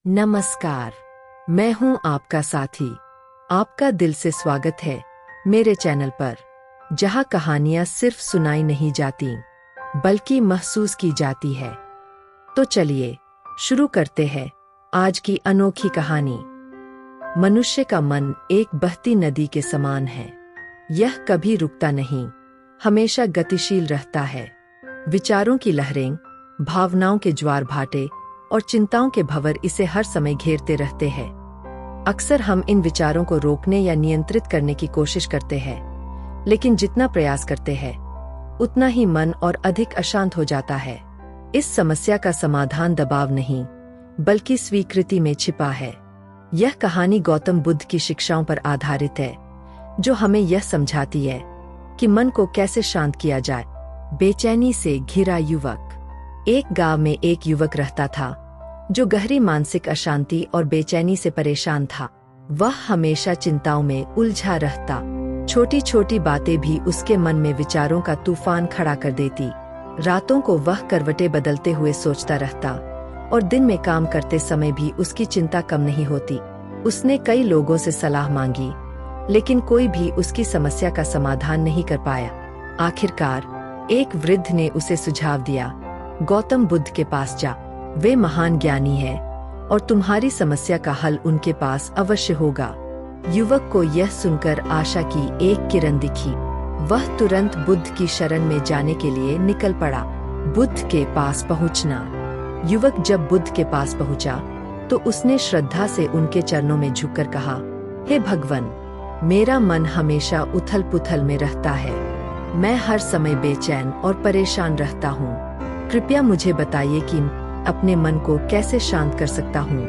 नमस्कार। मैं हूं आपका साथी। आपका दिल से स्वागत है मेरे चैनल पर, जहां कहानियां सिर्फ सुनाई नहीं जाती बल्कि महसूस की जाती है। तो चलिए शुरू करते हैं आज की अनोखी कहानी। मनुष्य का मन एक बहती नदी के समान है। यह कभी रुकता नहीं, हमेशा गतिशील रहता है। विचारों की लहरें, भावनाओं के ज्वार भाटे और चिंताओं के भंवर इसे हर समय घेरते रहते हैं। अक्सर हम इन विचारों को रोकने या नियंत्रित करने की कोशिश करते हैं, लेकिन जितना प्रयास करते हैं उतना ही मन और अधिक अशांत हो जाता है। इस समस्या का समाधान दबाव नहीं बल्कि स्वीकृति में छिपा है। यह कहानी गौतम बुद्ध की शिक्षाओं पर आधारित है, जो हमें यह समझाती है कि मन को कैसे शांत किया जाए। बेचैनी से घिरा युवक। एक गांव में एक युवक रहता था जो गहरी मानसिक अशांति और बेचैनी से परेशान था। वह हमेशा चिंताओं में उलझा रहता। छोटी छोटी बातें भी उसके मन में विचारों का तूफान खड़ा कर देती। रातों को वह करवटें बदलते हुए सोचता रहता और दिन में काम करते समय भी उसकी चिंता कम नहीं होती। उसने कई लोगों से सलाह मांगी, लेकिन कोई भी उसकी समस्या का समाधान नहीं कर पाया। आखिरकार एक वृद्ध ने उसे सुझाव दिया, गौतम बुद्ध के पास जा। वे महान ज्ञानी है और तुम्हारी समस्या का हल उनके पास अवश्य होगा। युवक को यह सुनकर आशा की एक किरण दिखी। वह तुरंत बुद्ध की शरण में जाने के लिए निकल पड़ा। बुद्ध के पास पहुंचना। युवक जब बुद्ध के पास पहुंचा तो उसने श्रद्धा से उनके चरणों में झुककर कहा, हे भगवान, मेरा मन हमेशा उथल पुथल में रहता है। मैं हर समय बेचैन और परेशान रहता हूँ। कृपया मुझे बताइए कि अपने मन को कैसे शांत कर सकता हूँ।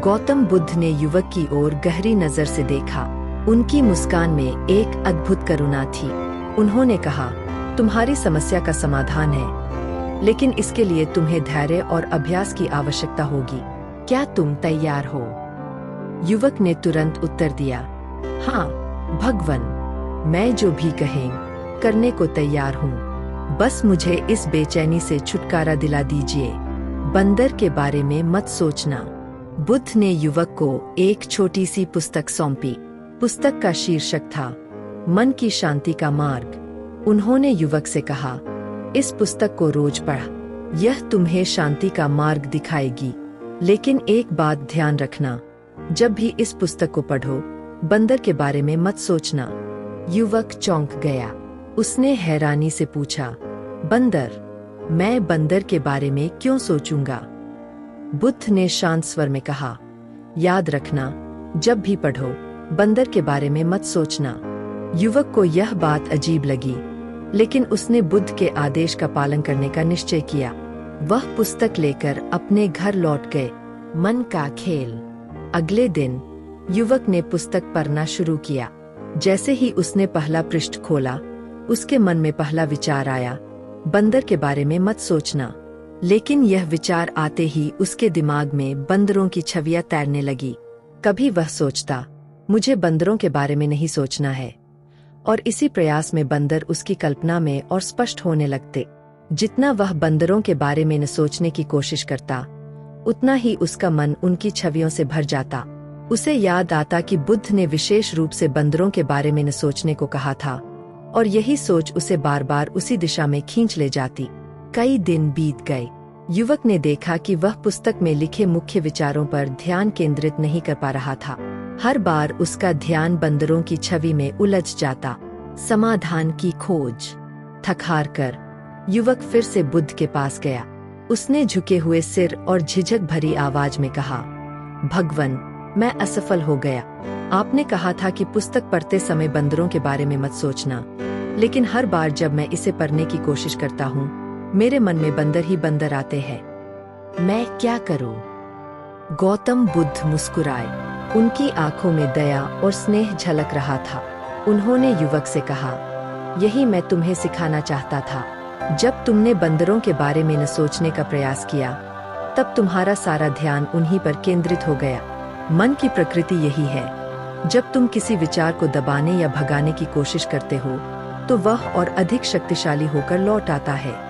गौतम बुद्ध ने युवक की ओर गहरी नजर से देखा। उनकी मुस्कान में एक अद्भुत करुणा थी। उन्होंने कहा, तुम्हारी समस्या का समाधान है, लेकिन इसके लिए तुम्हें धैर्य और अभ्यास की आवश्यकता होगी। क्या तुम तैयार हो? युवक ने तुरंत उत्तर दिया, हाँ भगवान, मैं जो भी कहें करने को तैयार हूँ। बस मुझे इस बेचैनी से छुटकारा दिला दीजिए। बंदर के बारे में मत सोचना। बुद्ध ने युवक को एक छोटी सी पुस्तक सौंपी। पुस्तक का शीर्षक था मन की शांति का मार्ग। उन्होंने युवक से कहा, इस पुस्तक को रोज पढ़। यह तुम्हें शांति का मार्ग दिखाएगी। लेकिन एक बात ध्यान रखना, जब भी इस पुस्तक को पढ़ो, बंदर के बारे में मत सोचना। युवक चौंक गया। उसने हैरानी से पूछा, बंदर? मैं बंदर के बारे में क्यों सोचूंगा? बुद्ध ने शांत स्वर में कहा, याद रखना, जब भी पढ़ो, बंदर के बारे में मत सोचना। युवक को यह बात अजीब लगी, लेकिन उसने बुद्ध के आदेश का पालन करने का निश्चय किया। वह पुस्तक लेकर अपने घर लौट गए। मन का खेल। अगले दिन युवक ने पुस्तक पढ़ना शुरू किया। जैसे ही उसने पहला पृष्ठ खोला, उसके मन में पहला विचार आया, बंदर के बारे में मत सोचना। लेकिन यह विचार आते ही उसके दिमाग में बंदरों की छवियां तैरने लगी। कभी वह सोचता, मुझे बंदरों के बारे में नहीं सोचना है, और इसी प्रयास में बंदर उसकी कल्पना में और स्पष्ट होने लगते। जितना वह बंदरों के बारे में न सोचने की कोशिश करता, उतना ही उसका मन उनकी छवियों से भर जाता। उसे याद आता कि बुद्ध ने विशेष रूप से बंदरों के बारे में न सोचने को कहा था, और यही सोच उसे बार बार उसी दिशा में खींच ले जाती। कई दिन बीत गए। युवक ने देखा कि वह पुस्तक में लिखे मुख्य विचारों पर ध्यान केंद्रित नहीं कर पा रहा था। हर बार उसका ध्यान बंदरों की छवि में उलझ जाता। समाधान की खोज। थक-हार कर युवक फिर से बुद्ध के पास गया। उसने झुके हुए सिर और झिझक भरी आवाज में कहा, भगवान, मैं असफल हो गया। आपने कहा था कि पुस्तक पढ़ते समय बंदरों के बारे में मत सोचना, लेकिन हर बार जब मैं इसे पढ़ने की कोशिश करता हूँ, मेरे मन में बंदर ही बंदर आते हैं। मैं क्या करूँ? गौतम बुद्ध मुस्कुराए। उनकी आंखों में दया और स्नेह झलक रहा था। उन्होंने युवक से कहा, यही मैं तुम्हें सिखाना चाहता था। जब तुमने बंदरों के बारे में न सोचने का प्रयास किया, तब तुम्हारा सारा ध्यान उन्हीं पर केंद्रित हो गया। मन की प्रकृति यही है, जब तुम किसी विचार को दबाने या भगाने की कोशिश करते हो, तो वह और अधिक शक्तिशाली होकर लौट आता है।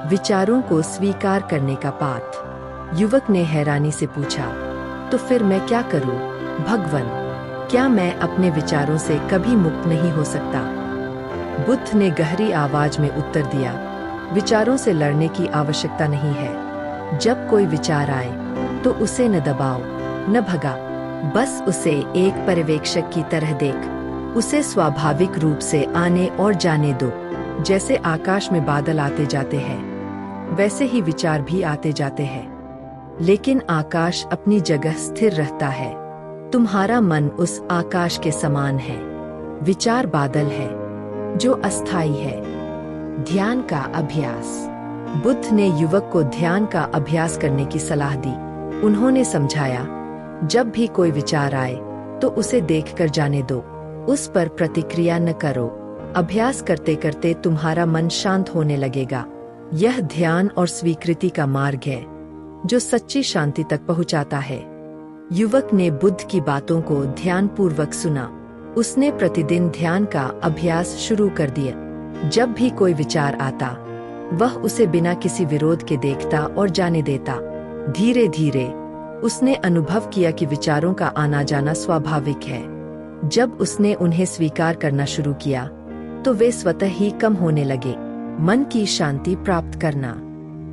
विचारों को स्वीकार करने का पाठ। युवक ने हैरानी से पूछा, तो फिर मैं क्या करूं? भगवन, क्या मैं अपने विचारों से कभी मुक्त नहीं हो सकता? बुद्ध ने गहरी आवाज में उत्तर दिया, विचारों से लड़ने की आवश्यकता नहीं है। जब कोई विचार आए तो उसे न दबाओ, न भगा, बस उसे एक पर्यवेक्षक की तरह देख। उसे स्वाभाविक रूप से आने और जाने दो। जैसे आकाश में बादल आते जाते हैं, वैसे ही विचार भी आते जाते हैं, लेकिन आकाश अपनी जगह स्थिर रहता है। तुम्हारा मन उस आकाश के समान है। विचार बादल है जो अस्थायी है। ध्यान का अभ्यास। बुद्ध ने युवक को ध्यान का अभ्यास करने की सलाह दी। उन्होंने समझाया, जब भी कोई विचार आए तो उसे देखकर जाने दो, उस पर प्रतिक्रिया न करो। अभ्यास करते करते तुम्हारा मन शांत होने लगेगा। यह ध्यान और स्वीकृति का मार्ग है जो सच्ची शांति तक पहुंचाता है। युवक ने बुद्ध की बातों को ध्यानपूर्वक सुना। उसने प्रतिदिन ध्यान का अभ्यास शुरू कर दिया। जब भी कोई विचार आता, वह उसे बिना किसी विरोध के देखता और जाने देता। धीरे धीरे उसने अनुभव किया कि विचारों का आना जाना स्वाभाविक है। जब उसने उन्हें स्वीकार करना शुरू किया तो वे स्वतः ही कम होने लगे। मन की शांति प्राप्त करना।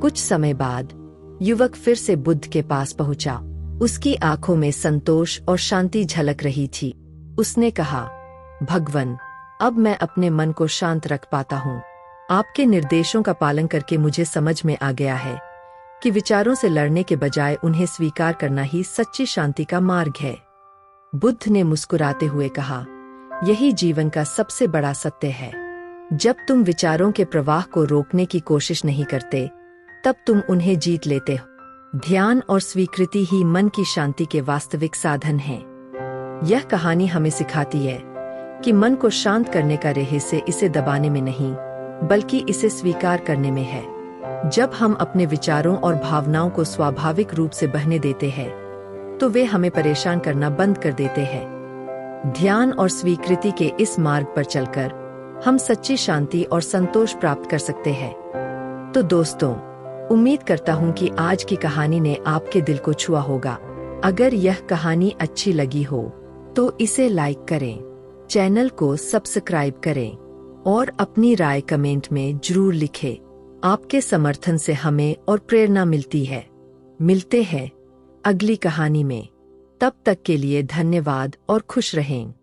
कुछ समय बाद युवक फिर से बुद्ध के पास पहुंचा। उसकी आंखों में संतोष और शांति झलक रही थी। उसने कहा, भगवन, अब मैं अपने मन को शांत रख पाता हूँ। आपके निर्देशों का पालन करके मुझे समझ में आ गया है कि विचारों से लड़ने के बजाय उन्हें स्वीकार करना ही सच्ची शांति का मार्ग है। बुद्ध ने मुस्कुराते हुए कहा, यही जीवन का सबसे बड़ा सत्य है। जब तुम विचारों के प्रवाह को रोकने की कोशिश नहीं करते, तब तुम उन्हें जीत लेते हो। ध्यान और स्वीकृति ही मन की शांति के वास्तविक साधन हैं। यह कहानी हमें सिखाती है कि मन को शांत करने का रहस्य इसे दबाने में नहीं, बल्कि इसे स्वीकार करने में है। जब हम अपने विचारों और भावनाओं को स्वाभाविक रूप से बहने देते हैं, तो वे हमें परेशान करना बंद कर देते हैं। ध्यान और स्वीकृति के इस मार्ग पर चलकर हम सच्ची शांति और संतोष प्राप्त कर सकते हैं। तो दोस्तों, उम्मीद करता हूँ कि आज की कहानी ने आपके दिल को छुआ होगा। अगर यह कहानी अच्छी लगी हो तो इसे लाइक करें, चैनल को सब्सक्राइब करें और अपनी राय कमेंट में जरूर लिखें। आपके समर्थन से हमें और प्रेरणा मिलती है। मिलते हैं अगली कहानी में। तब तक के लिए धन्यवाद और खुश रहें।